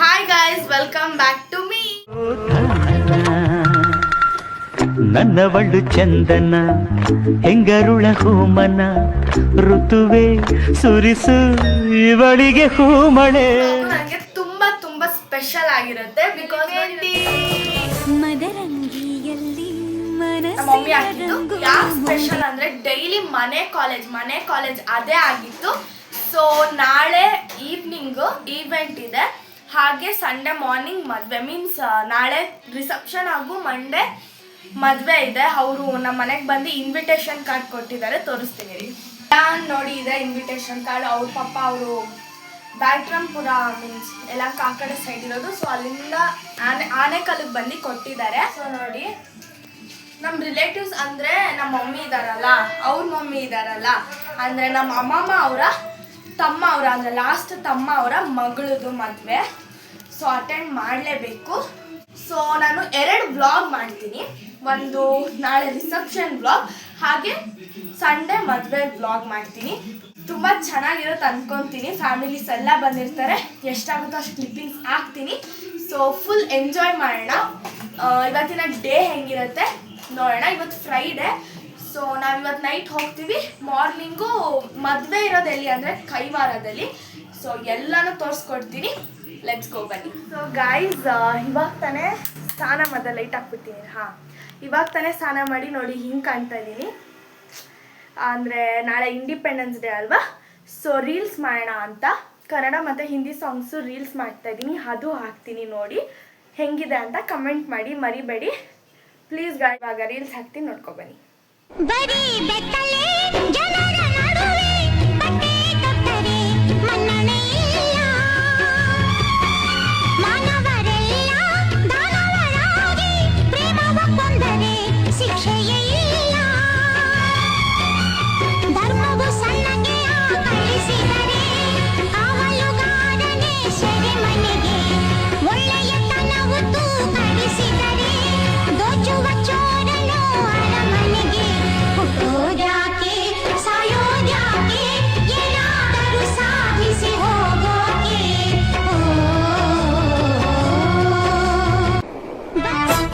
Hi guys, welcome back to me. ನನ್ನವಳು ಚಂದನ ಹೆಂಗರುಳ ಹೂಮನ ಋತುವೆ ಸುರಿಸು ಇವಳಿಗೆ ಹೂಮಳೆ. ನನಗೆ ತುಂಬಾ ತುಂಬಾ ಸ್ಪೆಷಲ್ ಆಗಿರುತ್ತೆ ಬಿಕಾಸ್ ನಮ್ಮ ಮಮ್ಮಿ ಆಗಿತ್ತು. ಯಾಕೆ ಸ್ಪೆಷಲ್ ಅಂದ್ರೆ ಡೈಲಿ ಮನೆ ಕಾಲೇಜ್ ಅದೇ ಆಗಿತ್ತು. ಸೊ ನಾಳೆ ಈವ್ನಿಂಗ್ ಈವೆಂಟ್ ಇದೆ, ಹಾಗೆ ಸಂಡೇ ಮಾರ್ನಿಂಗ್ ಮದುವೆ. ಮೀನ್ಸ್ ನಾಳೆ ರಿಸೆಪ್ಷನ್ ಹಾಗೂ ಮಂಡೇ ಮದುವೆ ಇದೆ. ಅವರು ನಮ್ಮ ಮನೆಗೆ ಬಂದು ಇನ್ವಿಟೇಷನ್ ಕಾರ್ಡ್ ಕೊಟ್ಟಿದ್ದಾರೆ, ತೋರಿಸ್ತೀನಿ ರೀ. ನೋಡಿ ಇದೆ ಇನ್ವಿಟೇಷನ್ ಕಾರ್ಡ್. ಅವ್ರ ಪಪ್ಪ ಅವರು ಬ್ಯಾಟ್ರಾಂಪುರ ಮೀನ್ಸ್ ಯಲಹಂಕ ಆ ಕಡೆ ಸೈಡ್ ಇರೋದು. ಸೊ ಅಲ್ಲಿಂದ ಆನೆಕಲ್ಲಿಗೆ ಬಂದು ಕೊಟ್ಟಿದ್ದಾರೆ. ಸೊ ನೋಡಿ, ನಮ್ಮ ರಿಲೇಟಿವ್ಸ್ ಅಂದರೆ ನಮ್ಮ ಮಮ್ಮಿ ಇದ್ದಾರಲ್ಲ, ಅವ್ರ ಮಮ್ಮಿ ಇದ್ದಾರಲ್ಲ, ಅಂದರೆ ನಮ್ಮ ಅಮ್ಮಮ್ಮ ಅವರ ತಮ್ಮ ಅವರ ಅಂದರೆ ಲಾಸ್ಟ್ ತಮ್ಮ ಅವರ ಮಗಳದು ಮದುವೆ. ಸೊ ಅಟೆಂಡ್ ಮಾಡಲೇಬೇಕು. ಸೊ ನಾನು 2 ವ್ಲಾಗ್ ಮಾಡ್ತೀನಿ. ಒಂದು ನಾಳೆ ರಿಸೆಪ್ಷನ್ ವ್ಲಾಗ್, ಹಾಗೆ ಸಂಡೇ ಮದುವೆ ವ್ಲಾಗ್ ಮಾಡ್ತೀನಿ. ತುಂಬ ಚೆನ್ನಾಗಿರುತ್ತೆ ಅನ್ಕೊತೀನಿ. ಫ್ಯಾಮಿಲೀಸ್ ಎಲ್ಲ ಬಂದಿರ್ತಾರೆ, ಎಷ್ಟಾಗುತ್ತೋ ಅಷ್ಟು ಕ್ಲಿಪ್ಪಿಂಗ್ಸ್ ಹಾಕ್ತೀನಿ. ಸೊ ಫುಲ್ ಎಂಜಾಯ್ ಮಾಡೋಣ. ಇವತ್ತಿನ ಡೇ ಹೆಂಗಿರುತ್ತೆ ನೋಡೋಣ. ಇವತ್ತು ಫ್ರೈಡೇ, ಸೊ ನಾವಿವತ್ತು ನೈಟ್ ಹೋಗ್ತೀವಿ. ಮಾರ್ನಿಂಗು ಮದುವೆ ಇರೋದು ಎಲ್ಲಿ ಅಂದರೆ ಕೈವಾರದಲ್ಲಿ. ಸೊ ಎಲ್ಲನೂ ತೋರಿಸ್ಕೊಡ್ತೀನಿ. ಲೆಟ್ಸ್ ಗೋ, ಬನ್ನಿ. ಸೊ ಗೈಸ್, ಇವಾಗ ತಾನೇ ಸ್ನಾನ ಮಾಡಿದೆ. ಲೈಟ್ ಹಾಕ್ಬಿಡ್ತೀನಿ. ಇವಾಗ ತಾನೇ ಸ್ನಾನ ಮಾಡಿ ನೋಡಿ ಹಿಂಗೆ ಕಾಣ್ತಾ ಇದ್ದೀನಿ. ಅಂದರೆ ನಾಳೆ ಇಂಡಿಪೆಂಡೆನ್ಸ್ ಡೇ ಅಲ್ವಾ. ಸೊ ರೀಲ್ಸ್ ಮಾಡೋಣ ಅಂತ ಕನ್ನಡ ಮತ್ತು ಹಿಂದಿ ಸಾಂಗ್ಸು ರೀಲ್ಸ್ ಮಾಡ್ತಾಯಿದ್ದೀನಿ. ಅದು ಹಾಕ್ತೀನಿ, ನೋಡಿ ಹೆಂಗಿದೆ ಅಂತ ಕಮೆಂಟ್ ಮಾಡಿ, ಮರಿಬೇಡಿ ಪ್ಲೀಸ್ ಗಾಯ್. ಇವಾಗ ರೀಲ್ಸ್ ಹಾಕ್ತೀನಿ, ನೋಡ್ಕೊಬನ್ನಿ.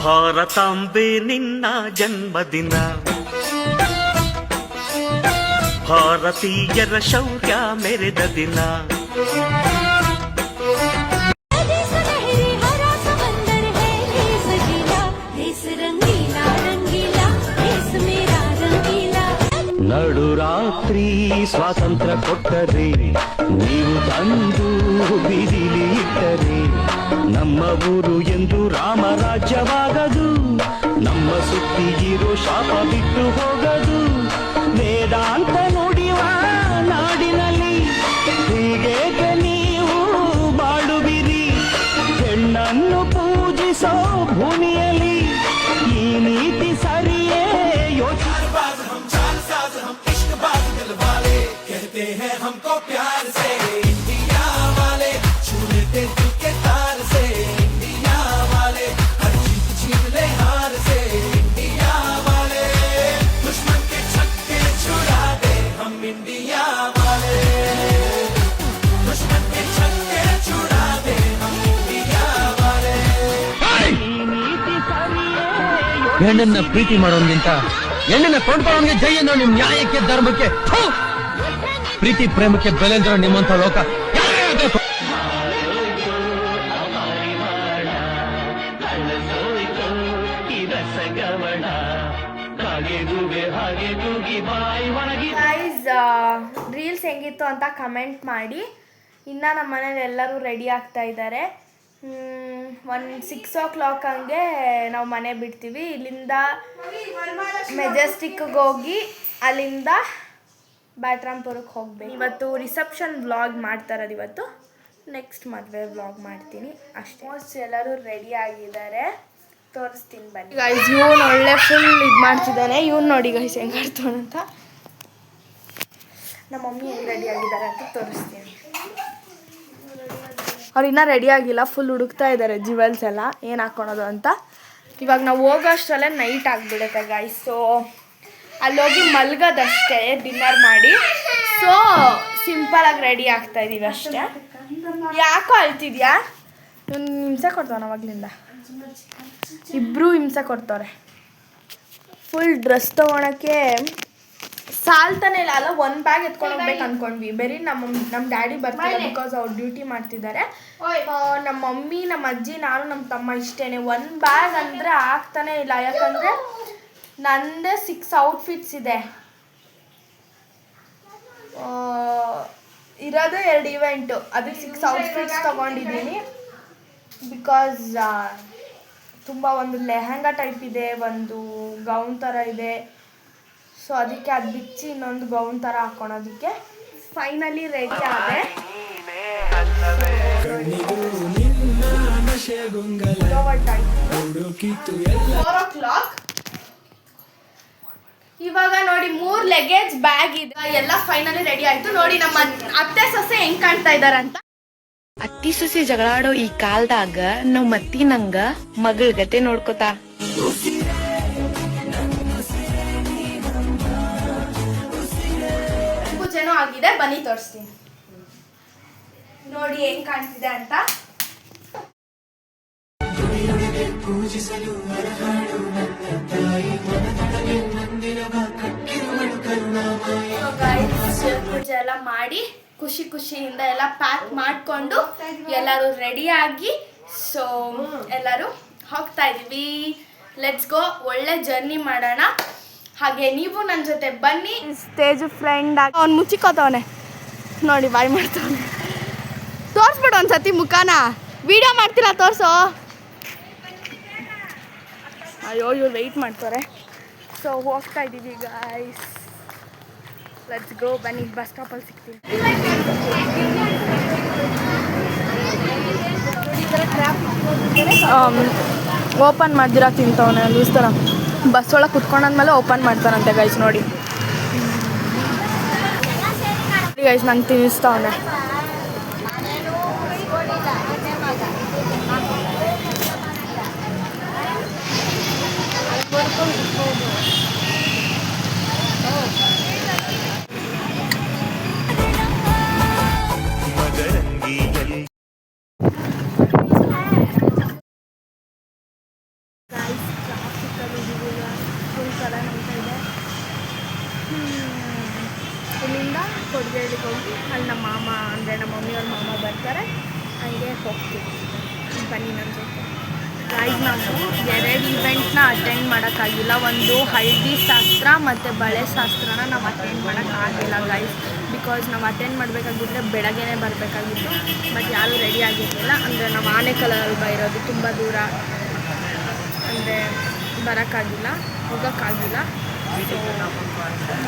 ಭಾರತಾಂಬೆ ನಿನ್ನ ಜನ್ಮದಿನ, ಭಾರತೀಯರ ಶೌರ್ಯ ಮೆರೆದ ದಿನ. ನಡುರಾತ್ರಿ ಸ್ವಾತಂತ್ರ್ಯ ಕೊಟ್ಟರೆ, ನೀವು ತಂದು ಬೀದಿಲಿ ಇಟ್ಟರೆ, ನಮ್ಮ ಊರು ಎಂದು ರಾಮರಾಜ್ಯವಾಗದು, ನಮ್ಮ ಸುತ್ತಿ ಇರೋ ಶಾಪ ಬಿಟ್ಟು ಹೋಗದು. ವೇದಾಂತ ನುಡಿಯುವ ನಾಡಿನಲ್ಲಿ ಹೀಗೇಕೆ ನೀವು ಬಾಳುವಿರಿ? ಹೆಣ್ಣನ್ನು ಪೂಜಿಸೋ ಭೂಮಿಯಲ್ಲಿ ಈ ನೀತಿ ಸರಿಯೇ? हमको प्यार से इंडिया वाले छू लेते दिल के तार से, इंडिया वाले हर जीत छीन ले हार से, इंडिया वाले दुश्मन के छक्के छुड़ा दे हम, इंडिया वाले दुश्मन के छक्के छुड़ा दे हम, इंडिया वाले. ಹೆಣ್ಣನ್ನ ಪ್ರೀತಿ ಮಾಡೋನ್ಗಿಂತ ಹೆಣ್ಣನ್ನ ಕೊಂಡ್ಕೊಳ್ಳೋನ್ಗೆ ಜೈ ಅನ್ನೋ ನಿಮ್ ನ್ಯಾಯಕ್ಕೆ ಧರ್ಮಕ್ಕೆ ಪ್ರೀತಿ ಪ್ರೇಮಕ್ಕೆ ಬೆಲೆ ಅಂದ್ರೆ ನಿಮ್ಮಂತ ಲೋಕ ರೀಲ್ಸ್ ಹೆಂಗಿತ್ತು ಅಂತ ಕಮೆಂಟ್ ಮಾಡಿ. ಇನ್ನು ನಮ್ಮ ಮನೇಲಿ ಎಲ್ಲರೂ ರೆಡಿ ಆಗ್ತಾ ಇದ್ದಾರೆ. ಒಂದು 6 o'clock ಹಂಗೆ ನಾವು ಮನೆ ಬಿಡ್ತೀವಿ. ಇಲ್ಲಿಂದ ಮೆಜೆಸ್ಟಿಕ್ಗೆ ಹೋಗಿ ಅಲ್ಲಿಂದ ಬ್ಯಾಟ್ರಾಂಪುರಕ್ಕೆ ಹೋಗ್ಬೇಕು. ಇವತ್ತು ರಿಸೆಪ್ಷನ್ ವ್ಲಾಗ್ ಮಾಡ್ತಾ ಇರೋದು. ಇವತ್ತು ನೆಕ್ಸ್ಟ್ ಮದುವೆ ವ್ಲಾಗ್ ಮಾಡ್ತೀನಿ ಅಷ್ಟೇ. ಮೋಸ್ಟ್ ಎಲ್ಲರೂ ರೆಡಿ ಆಗಿದ್ದಾರೆ, ತೋರಿಸ್ತೀನಿ ಬನ್ನಿ ಗೈಸ್. ಇವನು ಒಳ್ಳೆ ಫುಲ್ ಇದು ಮಾಡ್ತಿದ್ದಾನೆ. ಇವನು ನೋಡಿ ಗೈಸ್ ಹೆಂಗೆ ಆಡ್ತಾನೆ ಅಂತ. ನಮ್ಮ ಮಮ್ಮಿ ಹೆಂಗೆ ರೆಡಿ ಆಗಿದ್ದಾರೆ ಅಂತ ತೋರಿಸ್ತೀನಿ. ಅವ್ರು ಇನ್ನೂ ರೆಡಿ ಆಗಿಲ್ಲ, ಫುಲ್ ಹುಡುಕ್ತಾ ಇದ್ದಾರೆ ಜ್ಯುವೆಲ್ಸ್ ಎಲ್ಲ ಏನು ಹಾಕ್ಕೊಳೋದು ಅಂತ. ಇವಾಗ ನಾವು ಹೋಗೋ ಅಷ್ಟರಲ್ಲೇ ನೈಟ್ ಆಗಿಬಿಡುತ್ತೆ ಗೈಸ್. ಸೊ ಅಲ್ಲೋಗಿ ಮಲ್ಗೋದಷ್ಟೇ, ಡಿನ್ನರ್ ಮಾಡಿ. ಸೊ ಸಿಂಪಲಾಗಿ ರೆಡಿ ಆಗ್ತಾ ಇದ್ದೀವಿ ಅಷ್ಟೇ. ಯಾಕೋ ಅಳ್ತಿದ್ಯಾ? ಇವನು ಹಿಂಸೆ ಕೊಡ್ತಾವನ ಅವಾಗ್ಲಿಂದ. ಇಬ್ಬರು ಹಿಂಸೆ ಕೊಡ್ತವ್ರೆ. ಫುಲ್ ಡ್ರೆಸ್ ತೊಗೊಳಕ್ಕೆ ಸಾಲ್ತಾನೆ ಇಲ್ಲ. ಅಲ್ಲ, ಒಂದು ಬ್ಯಾಗ್ ಎತ್ಕೊಂಡು ಹೋಗ್ಬೇಕು ಅಂದ್ಕೊಂಡ್ವಿ. ಬರೀ ನಮ್ಮ ಡ್ಯಾಡಿ ಬರ್ತಾರೆ ಬಿಕಾಸ್ ಅವ್ರು ಡ್ಯೂಟಿ ಮಾಡ್ತಿದ್ದಾರೆ. ನಮ್ಮ ಮಮ್ಮಿ, ನಮ್ಮ ಅಜ್ಜಿ, ನಾನು, ನಮ್ಮ ತಮ್ಮ ಇಷ್ಟೇನೆ. ಒಂದು ಬ್ಯಾಗ್ ಅಂದರೆ ಆಗ್ತಾನೆ ಇಲ್ಲ. ಯಾಕಂದರೆ ನಂದೇ 6 ಔಟ್ಫಿಟ್ಸ್ ಇದೆ. ಇರೋದೇ 2 ಇವೆಂಟು, ಅದಕ್ಕೆ 6 ಔಟ್ಫಿಟ್ಸ್ ತೊಗೊಂಡಿದ್ದೀನಿ. ಬಿಕಾಸ್ ತುಂಬ ಒಂದು ಲೆಹಂಗಾ ಟೈಪ್ ಇದೆ, ಒಂದು ಗೌನ್ ಥರ ಇದೆ. ಸೊ ಅದಕ್ಕೆ ಅದು ಬಿಚ್ಚಿ ಇನ್ನೊಂದು ಗೌನ್ ಥರ ಹಾಕೊಳೋದಕ್ಕೆ ಫೈನಲಿ ರೆಡಿ ಆದೆ. 4 o'clock. ಇವಾಗ ನೋಡಿ 3 ಲಗೇಜ್ ಬ್ಯಾಗ್ ಇದೆ. ಎಲ್ಲ ಫೈನಲಿ ರೆಡಿ ಆಯ್ತು. ನೋಡಿ ನಮ್ಮ ಅತ್ತೆ ಸೊಸೆ ಹೆಂಗ್ ಕಾಣ್ತಾ ಇದಾರೆ ಅಂತ. ಅತ್ತಿ ಸೊಸೆ ಜಗಳಾಡೋ ಈ ಕಾಲದಾಗ ನಾವ್ ಮತ್ತಿ ನಂಗ ಮಗಳ ಗತೆ ನೋಡ್ಕೋತಾ. ಪೂಜೆನೂ ಆಗಿದೆ, ಬನ್ನಿ ತೋರಿಸ್ತೀನಿ. ನೋಡಿ ಹೆಂಗ್ ಕಾಣ್ತಿದೆ ಅಂತ. ಪೂಜೆ ಎಲ್ಲ ಮಾಡಿ ಖುಷಿ ಖುಷಿಯಿಂದ ಎಲ್ಲ ಪ್ಯಾಕ್ ಮಾಡಿಕೊಂಡು ಎಲ್ಲರೂ ರೆಡಿಯಾಗಿ ಸೊ ಎಲ್ಲರೂ ಹೋಗ್ತಾ ಇದೀವಿ. ಲೆಟ್ಸ್ ಗೋ, ಒಳ್ಳೆ ಜರ್ನಿ ಮಾಡೋಣ. ಹಾಗೆ ನೀವು ನನ್ನ ಜೊತೆ ಬನ್ನಿ. ಸ್ಟೇಜ್ ಫ್ರೆಂಡ್ ಆಗಿ ಅವ್ನು ಮುಚ್ಚಿಕೋತವನೆ ನೋಡಿ, ಬಾಯ್ ಮಾಡ್ತವನೆ. ತೋರಿಸ್ಬಿಡು ಒಂದ್ಸತಿ ಮುಖಾನ, ವಿಡಿಯೋ ಮಾಡ್ತಿಲ್ಲ ತೋರಿಸೋ. ಅಯ್ಯೋ, ಇವ್ರು ವೆಯ್ಟ್ ಮಾಡ್ತಾರೆ. ಸೊ ಹೋಗ್ತಾ ಇದ್ದೀವಿ ಗೈಸ್. ಲೆಟ್ಸ್ ಗೋ, ಬನ್ನಿ. ಬಸ್ ಸ್ಟಾಪಲ್ಲಿ ಸಿಗ್ತೀವಿ. ಓಪನ್ ಮಾಡ್ದಿರ ತಿಂತವನೆ ಲೂಸ್ತರ. ಬಸ್ ಒಳಗೆ ಕುತ್ಕೊಂಡಾದ್ಮೇಲೆ ಓಪನ್ ಮಾಡ್ತಾರಂತೆ ಗೈಸ್. ನೋಡಿ ಗೈಸ್, ನಂಗೆ ತಿನ್ನಿಸ್ತವನೆ. ಇಲ್ಲಿಂದ ಕೊಡಗೇಳಿಗೆ ಹೋಗಿ ಅಲ್ಲಿ ನಮ್ಮ ಮಾಮ ಅಂದರೆ ನಮ್ಮ ಮಮ್ಮಿಯವ್ರ ಮಾಮ ಬರ್ತಾರೆ, ಹಂಗೆ ಹೋಗ್ತೀವಿ. ಬನ್ನಿ ನನ್ನ ಜೊತೆ. ಗೈಸ್, ನಾವು 2 ಇವೆಂಟ್ನ ಅಟೆಂಡ್ ಮಾಡೋಕ್ಕಾಗಿಲ್ಲ. ಒಂದು ಹಳದಿ ಶಾಸ್ತ್ರ ಮತ್ತು ಬಳೆ ಶಾಸ್ತ್ರನ ನಾವು ಅಟೆಂಡ್ ಮಾಡೋಕ್ಕಾಗಿಲ್ಲ ಗೈಸ್. ಬಿಕಾಸ್ ನಾವು ಅಟೆಂಡ್ ಮಾಡಬೇಕಾಗಿದ್ದರೆ ಬೆಳಗ್ಗೆನೇ ಬರಬೇಕಾಗಿತ್ತು. ಬಟ್ ಯಾರೂ ರೆಡಿ ಆಗಿರಲಿಲ್ಲ. ಅಂದರೆ ನಾವು ಆನೆಕಲ್ಲಲ್ಲಿ ಇರೋದು ತುಂಬ ದೂರ, ಅಂದರೆ ಬರೋಕ್ಕಾಗಿಲ್ಲ, ಹೋಗೋಕ್ಕಾಗಿಲ್ಲ. ಸೊ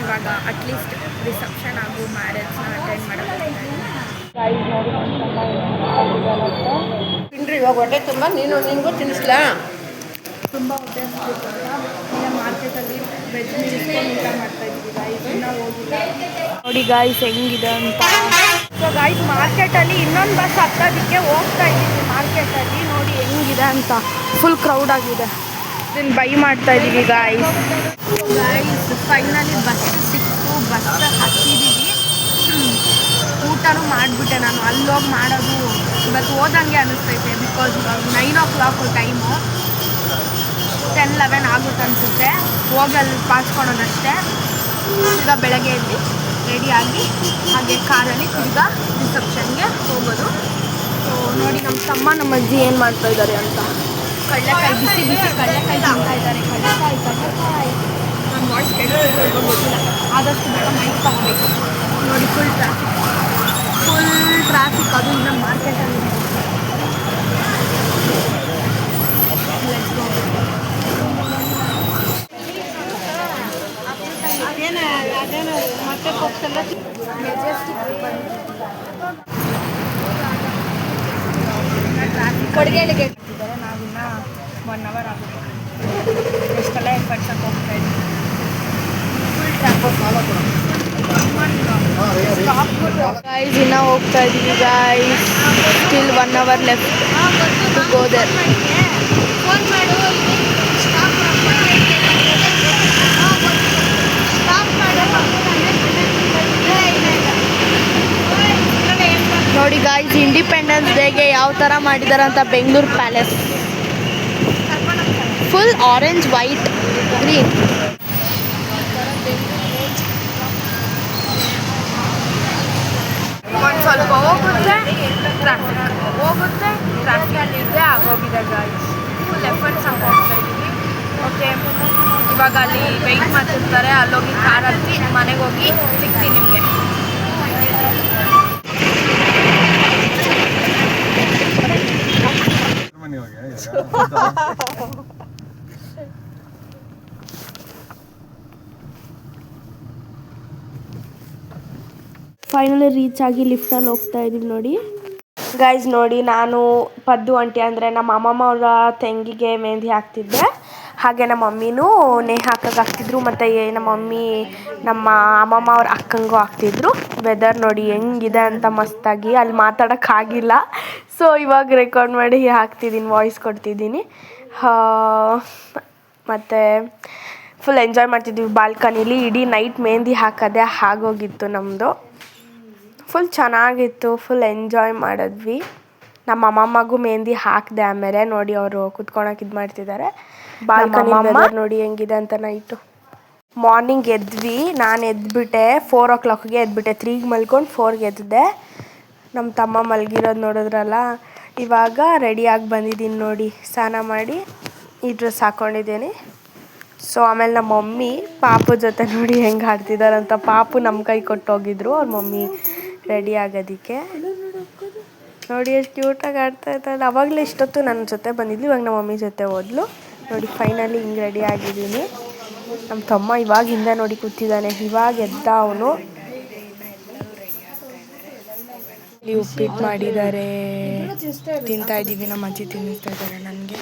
ಇವಾಗ ಅಟ್ಲೀಸ್ಟ್ ರಿಸೆಪ್ಷನ್ ಹಾಗೂ ಮ್ಯಾರೇಜ್ನ ಅಟೆಂಡ್ ಮಾಡೋಕ್ಕೆ ಗೈಸ್. ನೋಡಿ ತಿನ್ರಿ, ಇವಾಗ ಹೊಟ್ಟೆ ತುಂಬ. ನಿನಗೂ ತಿನ್ನಿಸ್ಲಾ? ತುಂಬ ಹೊಟ್ಟೆ ಹಸ್ಬೇಕು ಅಂತ ಈಗ ಮಾರ್ಕೆಟಲ್ಲಿ ವೆಜ್ ಮೀಲ್ಸ್ಕೊಂಡು ಊಟ ಮಾಡ್ತಾಯಿದ್ವಿ ಗೈಸ್. ಇನ್ನೂ ಹೋಗಿಲ್ಲ. ನೋಡಿ ಗೈಸ್ ಹೆಂಗಿದೆ ಅಂತ. ಸೊ ಗೈಸ್, ಮಾರ್ಕೆಟಲ್ಲಿ ಇನ್ನೊಂದು ಬಸ್ ಹತ್ತೋದಕ್ಕೆ ಹೋಗ್ತಾ ಇದ್ದೀವಿ. ಮಾರ್ಕೆಟಲ್ಲಿ ನೋಡಿ ಹೆಂಗಿದೆ ಅಂತ. ಫುಲ್ ಕ್ರೌಡ್ ಆಗಿದೆ. ಇದನ್ನು ಬೈ ಮಾಡ್ತಾ ಇದ್ದೀವಿ ಗೈಸ್. ಫೈನಲಿ ಬಸ್ ಸಿಕ್ತು, ಬಸ್ ಹತ್ತಿದ್ದೀವಿ. ಊಟನೂ ಮಾಡಿಬಿಟ್ಟೆ ನಾನು. ಅಲ್ಲೋಗಿ ಮಾಡೋದು ಇವತ್ತು ಹೋದಂಗೆ ಅನ್ನಿಸ್ತೈತೆ. ಬಿಕಾಸ್ 9 o'clock ಟೈಮು, 10-11 ಆಗುತ್ತೆ ಅನಿಸುತ್ತೆ. ಹೋಗಿ ಅಲ್ಲಿ ಪಾಚ್ಕೊಳೋದಷ್ಟೇ. ಈಗ ಬೆಳಗ್ಗೆ ಎದ್ದು ರೆಡಿಯಾಗಿ ಹಾಗೆ ಕಾರಲ್ಲಿ ತಿರ್ಗಾ ರಿಸೆಪ್ಷನ್ಗೆ ಹೋಗೋದು. ಸೊ ನೋಡಿ ನಮ್ಮ ತಮ್ಮ ನಮ್ಮ ಅಜ್ಜಿ ಏನು ಮಾಡ್ತಾ ಇದ್ದಾರೆ ಅಂತ. ಕಡಲೆಕಾಯಿ, ಬಿಸಿ ಬಿಸಿ ಕಡಲೆಕಾಯಿ ತಿಂತಾ ಇದ್ದಾರೆ. ಕಡಲೆಕಾಯಿ ನನ್ನ ವಾಯ್ಸ್ ಕೇಳಿಸ್ತಿರೋ ಗೊತ್ತಿಲ್ಲ. ಆದಷ್ಟು ಬೇಗ ಮೈಕ್ ತಗೋಬೇಕು. ನೋಡಿ ಫುಲ್ ಟ್ರಾಫಿಕ್ ಅದು ಇನ್ನು ಮಾರ್ಕೆಟಲ್ಲಿ. ಅದೇನು ಮತ್ತೆ ಹೋಗ್ತಲ್ಲ. ಕೊಡಗೇಳಿಗೆ ಇಟ್ಟಿದ್ದಾರೆ. ನಾವಿನ್ನು 1 hour ಆಗುತ್ತೆ. ಎಷ್ಟೆಲ್ಲ ಎಫರ್ಟ್ಸಕ್ಕೆ ಹೋಗ್ತಾ ಇದ್ದೀವಿ. Full traffic. ಗೈಸ್, ಇನ್ನೂ ಹೋಗ್ತಾ ಇದ್ದೀವಿ guys. Still 1 hour left to go there. ನೋಡಿ ಗಾಯ್ಸ್, ಇಂಡಿಪೆಂಡೆನ್ಸ್ ಡೇಗೆ ಯಾವ ಥರ ಮಾಡಿದ್ದಾರೆ ಅಂತ Bengaluru palace. Full orange, white, green. ಒಂದು ಸ್ವಲ್ಪ ಹೋಗುತ್ತೆ ಟ್ರಾಫಿಕ್ ಇದ್ದೇ ಆಗೋಗಿದೆ ಗಾಯ್ಸ್. ಫುಲ್ ಎಫರ್ಟ್ಸ್ ಹಾಕೋಗ್ತಾ ಇದ್ದೀವಿ. ಓಕೆ, ಇವಾಗ ಅಲ್ಲಿ ವೆಯ್ಟ್ ಮಾಡ್ತಿರ್ತಾರೆ, ಅಲ್ಲೋಗಿ ಕಾರ್ ಹತ್ತಿ ಮನೆಗೆ ಹೋಗಿ ಸಿಗ್ತೀನಿ ನಿಮಗೆ. ಫೈನಲಿ ರೀಚ್ ಆಗಿ ಲಿಫ್ಟಲ್ಲಿ ಹೋಗ್ತಾ ಇದ್ದೀವಿ ನೋಡಿ ಗೈಸ್. ನೋಡಿ, ನಾನು ಪದ್ದು ಆಂಟಿ ಅಂದರೆ ನಮ್ಮ ಅಮ್ಮಮ್ಮ ಅವರ ತಂಗಿಗೆ ಮೆಹಂದಿ ಹಾಕ್ತಿದ್ದೆ. ಹಾಗೆ ನಮ್ಮ ಮಮ್ಮಿನೂ ನೇಹ್ ಹಾಕೋಕ್ಕಾಗ್ತಿದ್ರು, ಮತ್ತು ನಮ್ಮ ಮಮ್ಮಿ ನಮ್ಮ ಅಮ್ಮಮ್ಮ ಅವ್ರ ಅಕ್ಕಂಗೂ ಹಾಕ್ತಿದ್ರು. ವೆದರ್ ನೋಡಿ ಹೆಂಗಿದೆ ಅಂತ ಮಸ್ತಾಗಿ. ಅಲ್ಲಿ ಮಾತಾಡೋಕ್ಕಾಗಿಲ್ಲ, ಸೊ ಇವಾಗ ರೆಕಾರ್ಡ್ ಮಾಡಿ ಹಾಕ್ತಿದ್ದೀನಿ, ವಾಯ್ಸ್ ಕೊಡ್ತಿದ್ದೀನಿ. ಮತ್ತು ಫುಲ್ ಎಂಜಾಯ್ ಮಾಡ್ತಿದ್ವಿ ಬಾಲ್ಕನಿಲಿ. ಇಡೀ ನೈಟ್ ಮೆಹಂದಿ ಹಾಕೋದೆ ಆಗೋಗಿತ್ತು ನಮ್ಮದು. ಫುಲ್ ಚೆನ್ನಾಗಿತ್ತು, ಫುಲ್ ಎಂಜಾಯ್ ಮಾಡಿದ್ವಿ. ನಮ್ಮ ಅಮ್ಮಮ್ಮಗೂ ಮೆಹಂದಿ ಹಾಕಿದೆ. ಆಮೇಲೆ ನೋಡಿ ಅವರು ಕುತ್ಕೊಳಕ್ಕೆ ಇದು ಮಾಡ್ತಿದ್ದಾರೆ. ಬಾಲ್ಕನಿ ವೆದರ್ ನೋಡಿ ಹೆಂಗಿದೆ ಅಂತ ನೈಟು. ಮಾರ್ನಿಂಗ್ ಎದ್ವಿ, ನಾನು ಎದ್ಬಿಟ್ಟೆ 4 o'clockಗೆ ಎದ್ಬಿಟ್ಟೆ. 3ಗೆ ಮಲ್ಕೊಂಡು 4ಗೆ ಎದ್ದೆ. ನಮ್ಮ ತಮ್ಮ ಮಲಗಿರೋದು ನೋಡಿದ್ರಲ್ಲ. ಇವಾಗ ರೆಡಿಯಾಗಿ ಬಂದಿದ್ದೀನಿ ನೋಡಿ, ಸ್ನಾನ ಮಾಡಿ ಈ ಡ್ರೆಸ್ ಹಾಕ್ಕೊಂಡಿದ್ದೀನಿ. ಸೊ ಆಮೇಲೆ ನಮ್ಮ ಮಮ್ಮಿ ಪಾಪು ಜೊತೆ ನೋಡಿ ಹೆಂಗೆ ಆಡ್ತಿದ್ದಾರಂತ. ಪಾಪು ನಮ್ಮ ಕೈ ಕೊಟ್ಟೋಗಿದ್ರು ಅವ್ರ ಮಮ್ಮಿ ರೆಡಿ ಆಗೋದಕ್ಕೆ. ನೋಡಿ ಎಷ್ಟು ಕ್ಯೂಟಾಗಿ ಆಡ್ತಾ ಇದ್ದಾಳೆ. ಅವಾಗಲೇ ಇಷ್ಟೊತ್ತು ನನ್ನ ಜೊತೆ ಬಂದಿದ್ಲು, ಇವಾಗ ನಮ್ಮ ಮಮ್ಮಿ ಜೊತೆ ಹೋದ್ಲು. ನೋಡಿ ಫೈನಲಿ ಹಿಂಗೆ ರೆಡಿ ಆಗಿದ್ದೀನಿ. ನಮ್ಮ ತಮ್ಮ ಇವಾಗ ಹಿಂದೆ ನೋಡಿ ಕೂತಿದ್ದಾನೆ, ಇವಾಗ ಎದ್ದ ಅವನು. ಇಲ್ಲಿ ಉಪ್ಪಿಟ್ಟು ಮಾಡಿದ್ದಾರೆ, ತಿಂತಾ ಇದ್ದೀವಿ. ನಮ್ಮ ಅಜ್ಜಿ ತಿನ್ನಿಸ್ತಾ ಇದ್ದಾರೆ ನನಗೆ.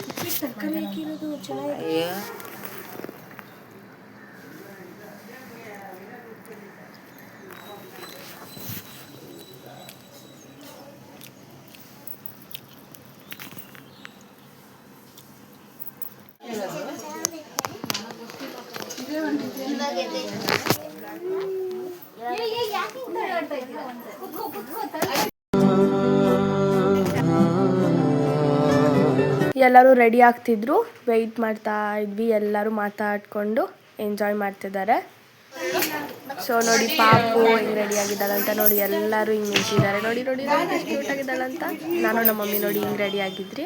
ಎಲ್ಲರೂ ರೆಡಿ ಆಗ್ತಿದ್ರು, ವೆಯ್ಟ್ ಮಾಡ್ತಾ ಇದ್ವಿ. ಎಲ್ಲರೂ ಮಾತಾಡ್ಕೊಂಡು ಎಂಜಾಯ್ ಮಾಡ್ತಿದ್ದಾರೆ. ಸೊ ನೋಡಿ ಪಾಪು ಹಿಂಗೆ ರೆಡಿ ಆಗಿದ್ದಾಳಂತ. ನೋಡಿ ಎಲ್ಲರೂ ಹಿಂಗೆ ನಿಂತಿದ್ದಾರೆ. ನೋಡಿ ನೋಡಿ ಎಷ್ಟು ಕ್ಯೂಟ್ ಆಗಿದ್ದಾಳಂತ. ನಾನು ನಮ್ಮ ಮಮ್ಮಿ ನೋಡಿ ಹಿಂಗೆ ರೆಡಿ ಆಗಿದ್ರಿ.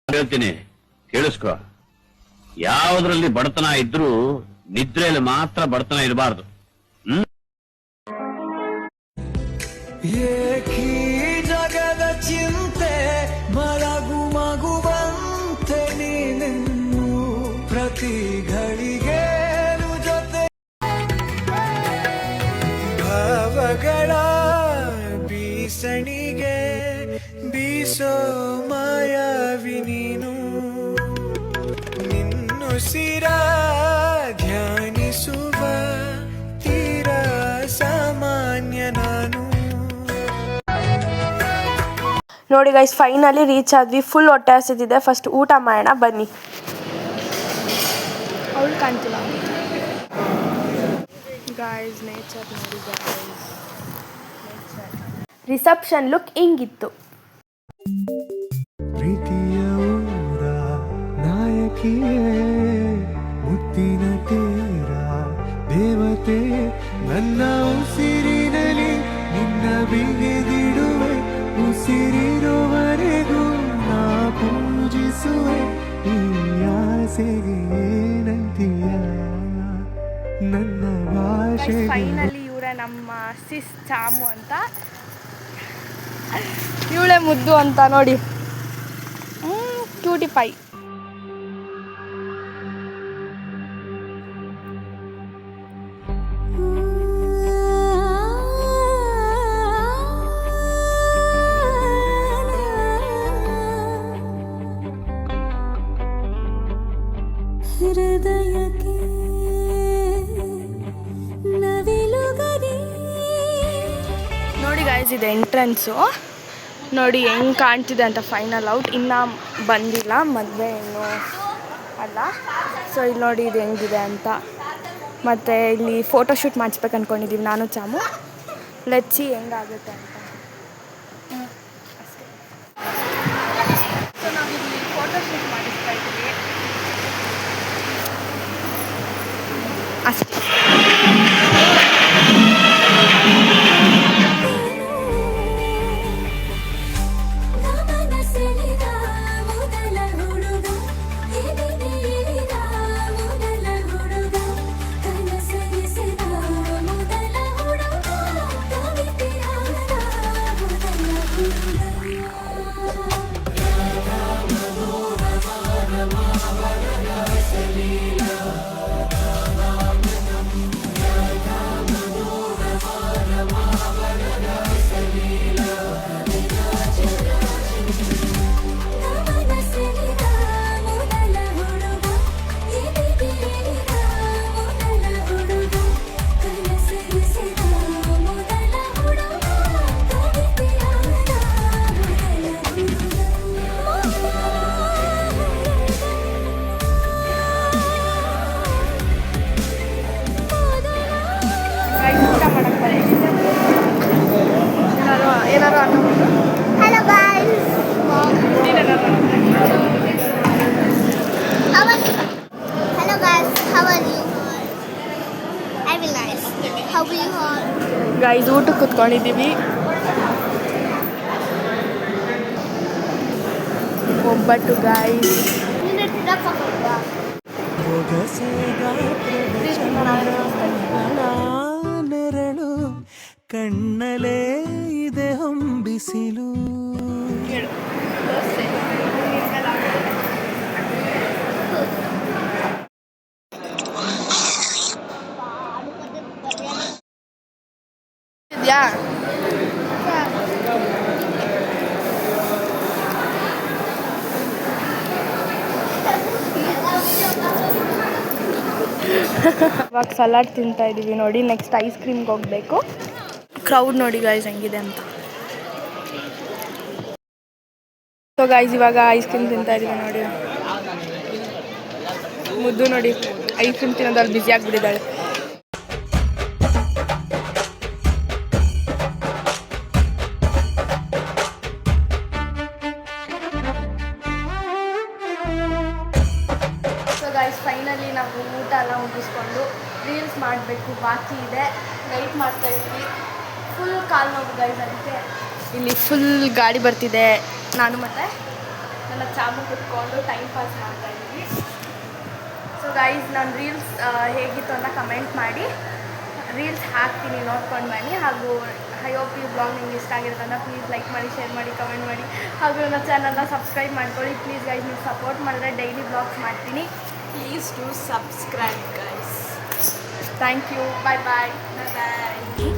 ಹೇಳ್ತೀನಿ ಕೇಳಿಸ್ಕೊ, ಯಾವುದ್ರಲ್ಲಿ ಬಡತನ ಇದ್ರೂ ನಿದ್ರೆಯಲ್ಲಿ ಮಾತ್ರ ಬಡತನ ಇರಬಾರ್ದು. ಏಕೀ ಜಗದ ಚಿಂತೆ ಮಲಗು ಮಗುವಂತೆ ನೀನೆನ್ನು ಪ್ರತಿ ಘಳಿಗೆ ಜೊತೆ ಭಾವಗಳ ಬೀಸಣಿಗೆ ಬೀಸೋ ಮಾಯಾವಿ ನೀನು. ನಿನ್ನುಸಿರ ಧ್ಯಾನಿಸುವ ತೀರ ಸಾಮಾನ್ಯ ನಾನು. ನೋಡಿ ಗೈಸ್, ಫೈನಲಿ ರೀಚ್ ಆದ್ವಿ. ಫುಲ್ ಹೊಟ್ಟೆ ಹಸಿದಿದೆ. ಫಸ್ಟ್ ಊಟ ಮಾಡೋಣ ಬನ್ನಿ. ಅವಳು ಕಾಣ್ತಿಲ್ಲ ಗೈಸ್. ನೇಚರ್ ನೋಡಿ ಗೈಸ್. ರಿಸೆಪ್ಷನ್ ಲುಕ್ ಹಿಂಗಿತ್ತು. ಪ್ರೀತಿಯ ಊರ ನಾಯಕಿಯೇ, ಮುತ್ತಿನ ತೀರ ದೇವತೆ, ನನ್ನ ಉಸಿರಿನಲ್ಲಿ ನಿನ್ನ ಬಿಗಿದಿಡುವೆ. ಉಸಿರಿರುವವರೆಗೂ ನಾ ಪೂಜಿಸುವೆ. ಈ ಆಸೆಗೆ ಏನಂತೀಯ ನನ್ನ ಭಾಷೆ. ಫೈನಲಿ ಇವರೇ ನಮ್ಮ ಸಿಸ್ ಚಾಮು ಅಂತ. ಇವಳೆ ಮುದ್ದು ಅಂತ ನೋಡಿ, ಕ್ಯೂಟಿ ಪೈ. ನೋಡಿ ಗೈಸ್, ಇದು ಎಂಟ್ರೆನ್ಸು. ನೋಡಿ ಹೆಂಗೆ ಕಾಣ್ತಿದೆ ಅಂತ. ಫೈನಲ್ ಔಟ್ ಇನ್ನೂ ಬಂದಿಲ್ಲ, ಮದುವೆ ಏನು ಅಲ್ಲ. ಸೊ ಇಲ್ಲಿ ನೋಡಿ ಇದು ಹೆಂಗಿದೆ ಅಂತ. ಮತ್ತು ಇಲ್ಲಿ ಫೋಟೋಶೂಟ್ ಮಾಡಿಸ್ಬೇಕು ಅಂದ್ಕೊಂಡಿದ್ದೀವಿ ನಾನು ಚಾಮು. ಲೆಚ್ಚಿ ಹೆಂಗಾಗುತ್ತೆ ಅಂತ ಅಷ್ಟೇ. ಸೊ ನಾವಿಲ್ಲಿ ಫೋಟೋ ಶೂಟ್ ಮಾಡಿಸ್ತಾ ಇದ್ದೀವಿ ಅಷ್ಟೇ. ಏನಾರು Hello guys. Hello guys. How are you? I will nice. How are you all? Guys ಊಟಕ್ಕೆ ಕೂತ್ಕೊಂಡಿದ್ದೀವಿ. ಒಬ್ಬಟ್ಟು ಗೈಸ್. ನೆರಳು ಕಣ್ಣಲೇ ಇದೆ ಹೊಂಬಿಸಿಲು. ಇದೆಯಾ ಇವಾಗ ಸಲಾಡ್ ತಿಂತಾ ಇದ್ದೀವಿ ನೋಡಿ. ನೆಕ್ಸ್ಟ್ ಐಸ್ ಕ್ರೀಮ್ಗೆ ಹೋಗಬೇಕು. ಕ್ರೌಡ್ ನೋಡಿ ಗೈಸ್ ಹೆಂಗಿದೆ ಅಂತ. ಸೊ ಗೈಸ್ ಇವಾಗ ಐಸ್ ಕ್ರೀಮ್ ತಿಂತಾ ಇದ್ದೀವಿ ನೋಡಿ. ಮುದ್ದು ನೋಡಿ ಐಸ್ ಕ್ರೀಮ್ ತಿನ್ನೋದ್ರಲ್ಲಿ ಬ್ಯುಸಿ ಆಗಿಬಿಟ್ಟಿದ್ದಾಳೆ. ಸೊ ಗೈಸ್ ಫೈನಲಿ ನಾವು ಊಟ ಎಲ್ಲ ಮುಗಿಸ್ಕೊಂಡು ರೀಲ್ಸ್ ಮಾಡಬೇಕು ಬಾಕಿ ಇದೆ. ವೆಯ್ಟ್ ಮಾಡ್ತಾ ಇದ್ದೀವಿ. ಫುಲ್ ಕಾಲು ನೋವು ಗೈಸ್. ಅದಕ್ಕೆ ಇಲ್ಲಿ ಫುಲ್ ಗಾಡಿ ಬರ್ತಿದೆ. ನಾನು ಮತ್ತು ನನ್ನ ಚಾಮು ಕುತ್ಕೊಂಡು ಟೈಮ್ ಪಾಸ್ ಮಾಡ್ತಾ ಇದ್ದೀವಿ. ಸೊ ಗೈಸ್ ನಾನು ರೀಲ್ಸ್ ಹೇಗಿತ್ತು ಅಂತ ಕಮೆಂಟ್ ಮಾಡಿ. ರೀಲ್ಸ್ ಹಾಕ್ತೀನಿ ನೋಡ್ಕೊಂಡು ಬನ್ನಿ. ಹಾಗೂ ಐ ಹೋಪ್ ಈ ಬ್ಲಾಗ್ ನಿಮ್ಗೆ ಇಷ್ಟ ಆಗಿರ್ತಂದ್ರೆ ಪ್ಲೀಸ್ ಲೈಕ್ ಮಾಡಿ, ಶೇರ್ ಮಾಡಿ, ಕಮೆಂಟ್ ಮಾಡಿ. ಹಾಗೂ ನನ್ನ ಚಾನಲ್ನ ಸಬ್ಸ್ಕ್ರೈಬ್ ಮಾಡ್ಕೊಳ್ಳಿ ಪ್ಲೀಸ್ ಗೈಸ್. ನೀವು ಸಪೋರ್ಟ್ ಮಾಡಿದ್ರೆ ಡೈಲಿ ಬ್ಲಾಗ್ಸ್ ಮಾಡ್ತೀನಿ. Please do subscribe guys. Thank you. Bye bye. Bye bye.